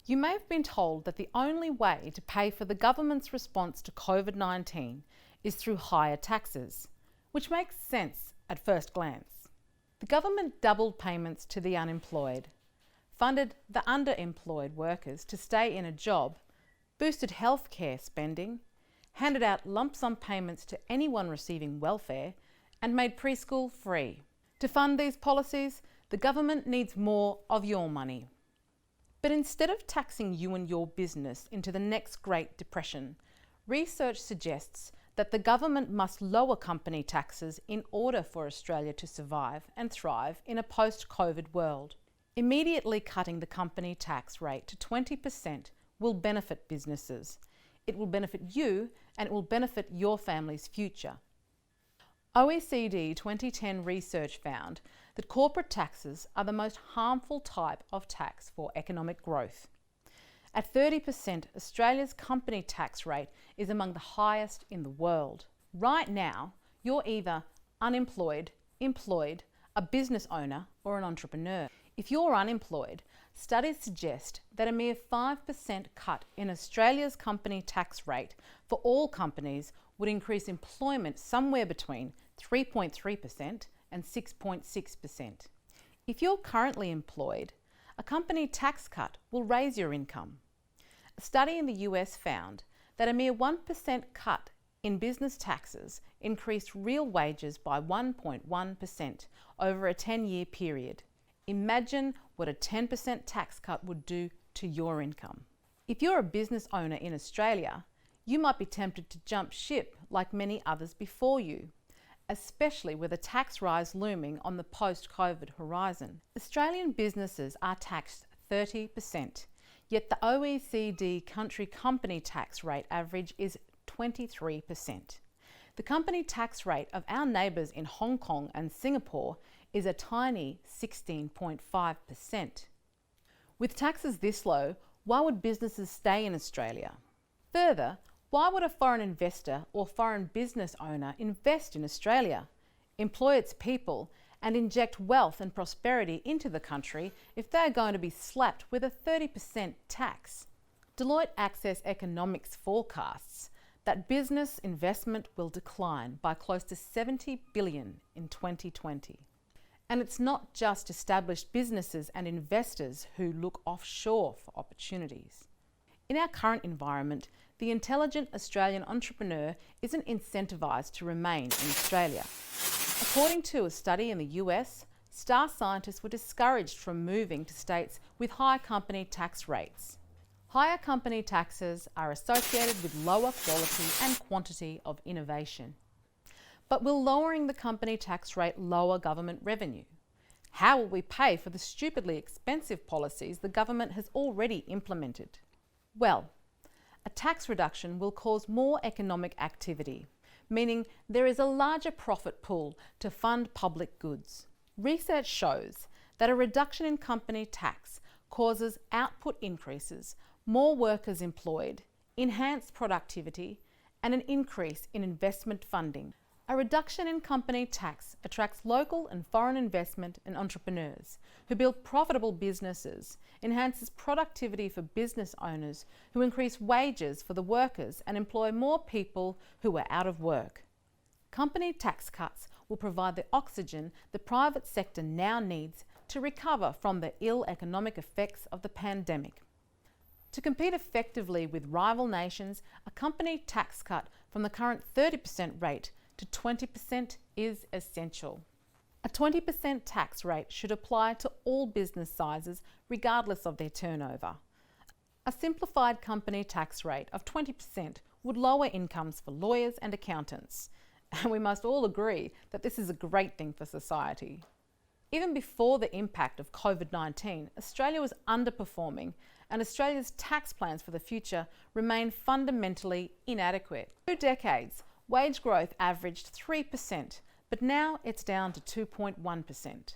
You may have been told that the only way to pay for the government's response to COVID-19 is through higher taxes, which makes sense at first glance. The government doubled payments to the unemployed, funded the underemployed workers to stay in a job, boosted healthcare spending, handed out lump sum payments to anyone receiving welfare, and made preschool free. To fund these policies, the government needs more of your money. But instead of taxing you and your business into the next Great Depression, research suggests that the government must lower company taxes in order for Australia to survive and thrive in a post-COVID world. Immediately cutting the company tax rate to 20% will benefit businesses. It will benefit you and it will benefit your family's future. OECD 2010 research found that corporate taxes are the most harmful type of tax for economic growth. At 30%, Australia's company tax rate is among the highest in the world. Right now, you're either unemployed, employed, a business owner, or an entrepreneur. If you're unemployed, studies suggest that a mere 5% cut in Australia's company tax rate for all companies would increase employment somewhere between 3.3% and 6.6%. If you're currently employed, a company tax cut will raise your income. A study in the US found that a mere 1% cut in business taxes increased real wages by 1.1% over a 10-year period. Imagine what a 10% tax cut would do to your income. If you're a business owner in Australia, you might be tempted to jump ship like many others before you, especially with a tax rise looming on the post-COVID horizon. Australian businesses are taxed 30%, yet the OECD country company tax rate average is 23%. The company tax rate of our neighbours in Hong Kong and Singapore is a tiny 16.5%. With taxes this low, why would businesses stay in Australia? Further, why would a foreign investor or foreign business owner invest in Australia, employ its people, and inject wealth and prosperity into the country if they're going to be slapped with a 30% tax? Deloitte Access Economics forecasts that business investment will decline by close to $70 billion in 2020. And it's not just established businesses and investors who look offshore for opportunities. In our current environment, the intelligent Australian entrepreneur isn't incentivised to remain in Australia. According to a study in the US, star scientists were discouraged from moving to states with high company tax rates. Higher company taxes are associated with lower quality and quantity of innovation. But will lowering the company tax rate lower government revenue? How will we pay for the stupidly expensive policies the government has already implemented? Well, a tax reduction will cause more economic activity, meaning there is a larger profit pool to fund public goods. Research shows that a reduction in company tax causes output increases, more workers employed, enhanced productivity, and an increase in investment funding. A reduction in company tax attracts local and foreign investment and entrepreneurs who build profitable businesses, enhances productivity for business owners who increase wages for the workers and employ more people who are out of work. Company tax cuts will provide the oxygen the private sector now needs to recover from the ill economic effects of the pandemic. To compete effectively with rival nations, a company tax cut from the current 30% rate to 20% is essential. A 20% tax rate should apply to all business sizes regardless of their turnover. A simplified company tax rate of 20% would lower incomes for lawyers and accountants. And we must all agree that this is a great thing for society. Even before the impact of COVID-19, Australia was underperforming and Australia's tax plans for the future remain fundamentally inadequate. For 2 decades, wage growth averaged 3%, but now it's down to 2.1%.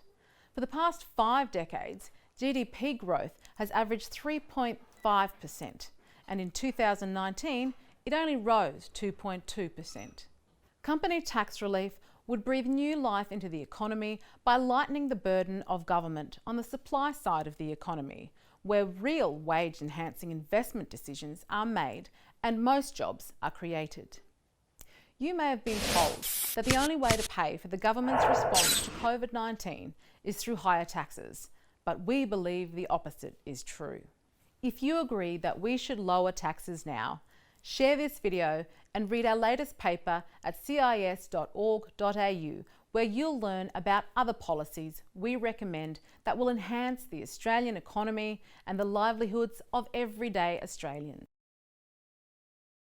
For the past 5 decades, GDP growth has averaged 3.5%, and in 2019, it only rose 2.2%. Company tax relief would breathe new life into the economy by lightening the burden of government on the supply side of the economy, where real wage-enhancing investment decisions are made and most jobs are created. You may have been told that the only way to pay for the government's response to COVID-19 is through higher taxes, but we believe the opposite is true. If you agree that we should lower taxes now, share this video and read our latest paper at cis.org.au, where you'll learn about other policies we recommend that will enhance the Australian economy and the livelihoods of everyday Australians.